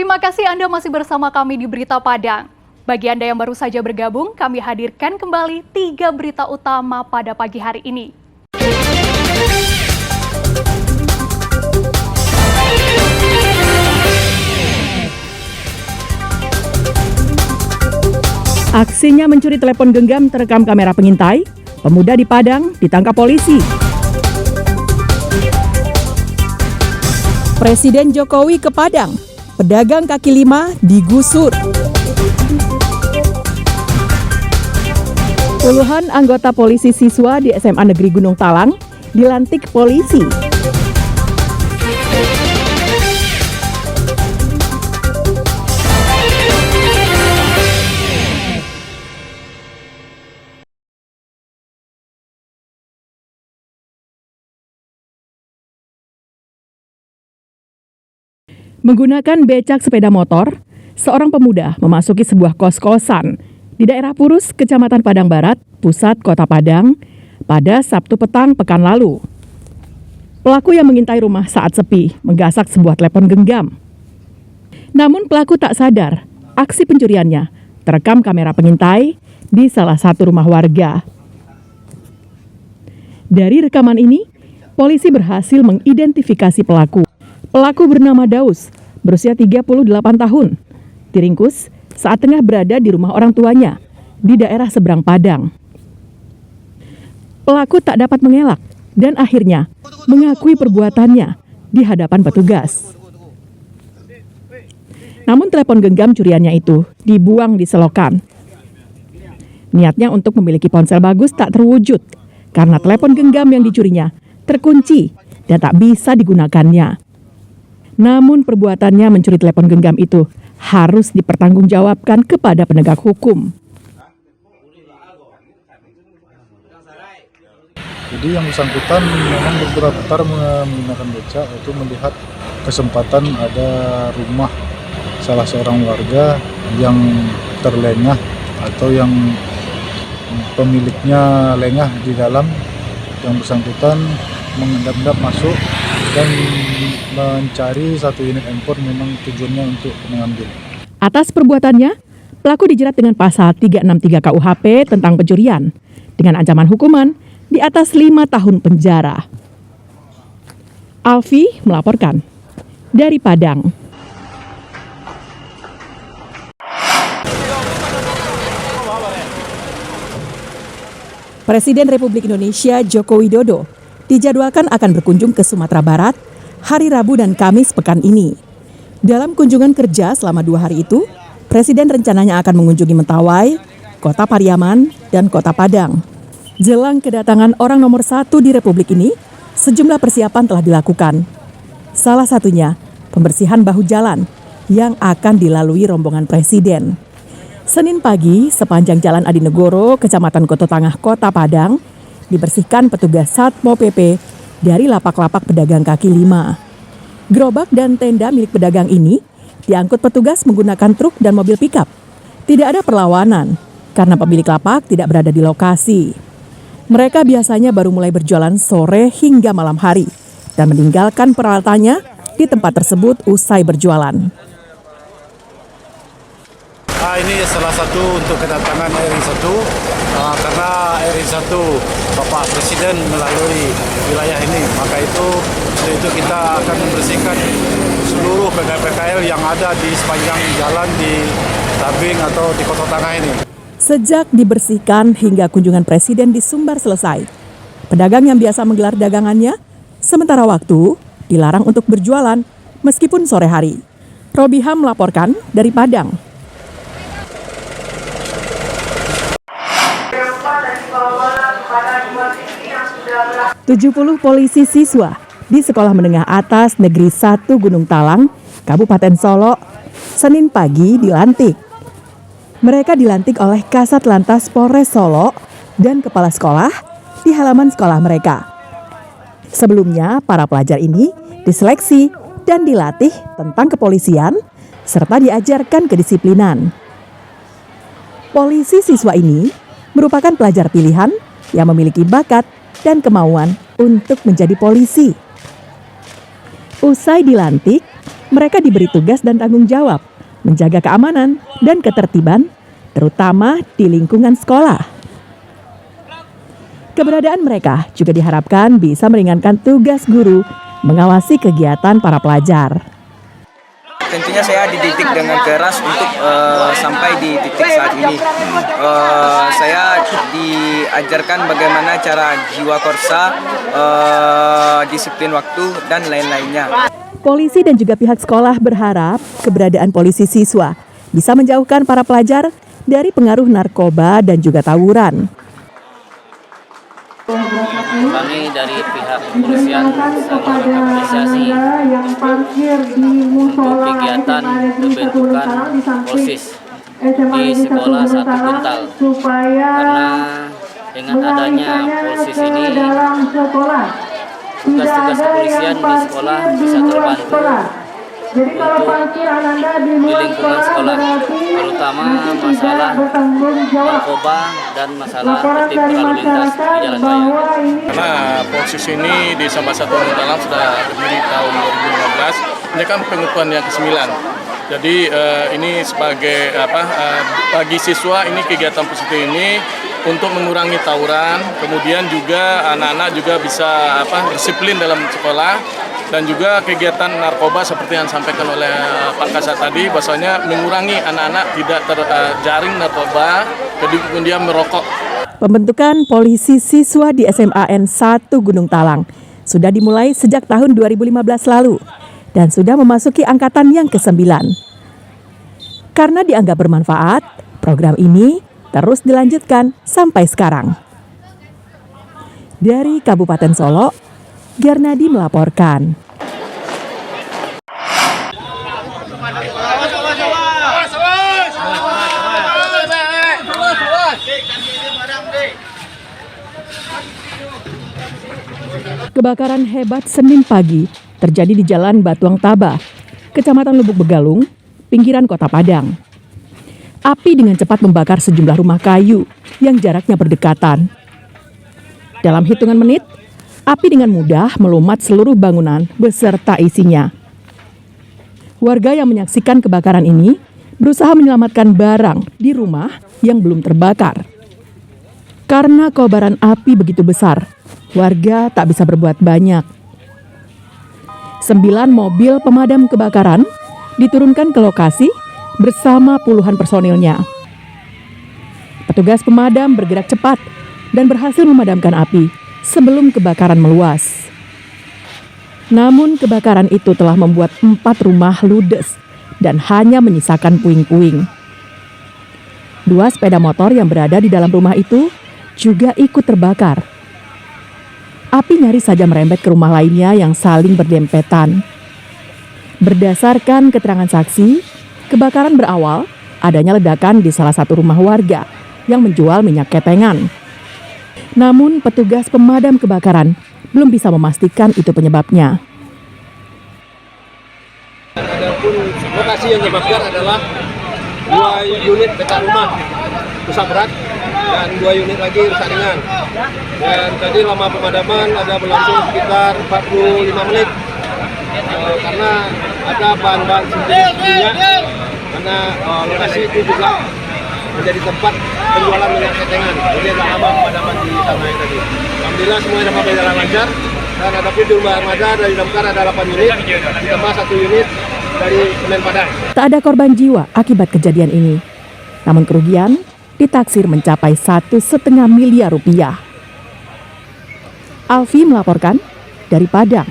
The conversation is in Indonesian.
Terima kasih Anda masih bersama kami di Berita Padang. Bagi Anda yang baru saja bergabung, kami hadirkan kembali 3 berita utama pada pagi hari ini. Aksinya mencuri telepon genggam terekam kamera pengintai. Pemuda di Padang ditangkap polisi. Presiden Jokowi ke Padang. Pedagang kaki lima digusur. Puluhan anggota polisi siswa di SMA Negeri Gunung Talang dilantik polisi. Menggunakan becak sepeda motor, seorang pemuda memasuki sebuah kos-kosan di daerah Purus, Kecamatan Padang Barat, pusat Kota Padang, pada Sabtu petang pekan lalu. Pelaku yang mengintai rumah saat sepi menggasak sebuah telepon genggam. Namun pelaku tak sadar, aksi pencuriannya terekam kamera pengintai di salah satu rumah warga. Dari rekaman ini, polisi berhasil mengidentifikasi pelaku. Pelaku bernama Daus, berusia 38 tahun, diringkus saat tengah berada di rumah orang tuanya di daerah seberang Padang. Pelaku tak dapat mengelak dan akhirnya mengakui perbuatannya di hadapan petugas. Namun telepon genggam curiannya itu dibuang di selokan. Niatnya untuk memiliki ponsel bagus tak terwujud karena telepon genggam yang dicurinya terkunci dan tak bisa digunakannya. Namun perbuatannya mencuri telepon genggam itu harus dipertanggungjawabkan kepada penegak hukum. Jadi yang bersangkutan memang berputar-putar menggunakan becak, itu melihat kesempatan ada rumah salah seorang warga yang terlengah atau yang pemiliknya lengah di dalam. Yang bersangkutan mengendap-endap masuk dan mencari satu unit handphone, memang tujuannya untuk mengambil. Atas perbuatannya, pelaku dijerat dengan pasal 363 KUHP tentang pencurian dengan ancaman hukuman di atas 5 tahun penjara. Alfi melaporkan dari Padang. Presiden Republik Indonesia Joko Widodo dijadwalkan akan berkunjung ke Sumatera Barat hari Rabu dan Kamis pekan ini. Dalam kunjungan kerja selama 2 hari itu, Presiden rencananya akan mengunjungi Mentawai, Kota Pariaman, dan Kota Padang. Jelang kedatangan orang nomor 1 di Republik ini, sejumlah persiapan telah dilakukan. Salah satunya, pembersihan bahu jalan yang akan dilalui rombongan Presiden. Senin pagi, sepanjang Jalan Adinegoro, Kecamatan Koto Tangah, Kota Padang, dibersihkan petugas Satpol PP dari lapak-lapak pedagang kaki lima. Gerobak dan tenda milik pedagang ini diangkut petugas menggunakan truk dan mobil pickup. Tidak ada perlawanan karena pemilik lapak tidak berada di lokasi. Mereka biasanya baru mulai berjualan sore hingga malam hari dan meninggalkan peralatannya di tempat tersebut usai berjualan. Ini salah satu untuk kedatangan RI 1 karena RI 1 Bapak Presiden melalui wilayah ini, maka itu kita akan membersihkan seluruh PKL yang ada di sepanjang jalan di Tabing atau di Kota Tangah ini. Sejak dibersihkan hingga kunjungan Presiden di Sumbar selesai, pedagang yang biasa menggelar dagangannya sementara waktu dilarang untuk berjualan meskipun sore hari. Robiham melaporkan dari Padang. 70 polisi siswa di Sekolah Menengah Atas Negeri 1 Gunung Talang, Kabupaten Solo, Senin pagi dilantik. Mereka dilantik oleh Kasat Lantas Polres Solo dan kepala sekolah di halaman sekolah mereka. Sebelumnya, para pelajar ini diseleksi dan dilatih tentang kepolisian serta diajarkan kedisiplinan. Polisi siswa ini merupakan pelajar pilihan yang memiliki bakat dan kemauan untuk menjadi polisi. Usai dilantik, mereka diberi tugas dan tanggung jawab menjaga keamanan dan ketertiban, terutama di lingkungan sekolah. Keberadaan mereka juga diharapkan bisa meringankan tugas guru mengawasi kegiatan para pelajar. Tentunya saya dididik dengan keras untuk sampai di titik saat ini. Saya diajarkan bagaimana cara jiwa korsa, disiplin waktu, dan lain-lainnya. Polisi dan juga pihak sekolah berharap keberadaan polisi siswa bisa menjauhkan para pelajar dari pengaruh narkoba dan juga tawuran. Kami dari pihak kepolisian sangat mengapresiasi untuk kegiatan pembentukan Polsis di sekolah 1 Guntal, karena dengan adanya Polsis ini tugas-tugas kepolisian di sekolah bisa terbantu untuk di lingkungan sekolah, terutama masalah narkoba dan masalah tertib berlalu lintas di jalan raya. Karena Polsis ini di Sabah 1 Guntalang sudah berdiri tahun 2015, ini kan pengukuhan yang ke-9. Jadi ini sebagai bagi siswa ini kegiatan positif ini untuk mengurangi tawuran, kemudian juga anak-anak juga bisa disiplin dalam sekolah. Dan juga kegiatan narkoba seperti yang disampaikan oleh Pak Kasat tadi, bahwasanya mengurangi anak-anak tidak terjaring narkoba, kemudian merokok. Pembentukan polisi siswa di SMAN 1 Gunung Talang sudah dimulai sejak tahun 2015 lalu dan sudah memasuki angkatan yang ke-9. Karena dianggap bermanfaat, program ini terus dilanjutkan sampai sekarang. Dari Kabupaten Solo, Garnadi melaporkan. Kebakaran hebat Senin pagi terjadi di Jalan Batuang Taba, Kecamatan Lubuk Begalung, pinggiran Kota Padang. Api dengan cepat membakar sejumlah rumah kayu yang jaraknya berdekatan. Dalam hitungan menit, api dengan mudah melumat seluruh bangunan beserta isinya. Warga yang menyaksikan kebakaran ini berusaha menyelamatkan barang di rumah yang belum terbakar. Karena kobaran api begitu besar, warga tak bisa berbuat banyak. 9 mobil pemadam kebakaran diturunkan ke lokasi bersama puluhan personilnya. Petugas pemadam bergerak cepat dan berhasil memadamkan api sebelum kebakaran meluas. Namun kebakaran itu telah membuat 4 rumah ludes dan hanya menyisakan puing-puing. 2 sepeda motor yang berada di dalam rumah itu juga ikut terbakar. Api nyaris saja merembet ke rumah lainnya yang saling berdempetan. Berdasarkan keterangan saksi, kebakaran berawal adanya ledakan di salah satu rumah warga yang menjual minyak ketengan. Namun petugas pemadam kebakaran belum bisa memastikan itu penyebabnya. Adapun lokasi yang terbakar adalah 2 unit dekat rumah rusak berat dan 2 unit lagi rusak ringan. Dan tadi lama pemadaman ada berlangsung sekitar 45 menit karena ada bahan-bahan minyak, karena lokasi itu juga menjadi tempat penjualan minyak ketengan. Jadi agak lama pemadaman di sana tadi. Alhamdulillah semuanya dapat berjalan lancar. Dan ada pun jumlah armada dari damkar ada 8 unit, ditambah 1 unit dari Semen Padang. Tak ada korban jiwa akibat kejadian ini. Namun kerugian ditaksir mencapai 1,5 miliar rupiah. Alfi melaporkan dari Padang.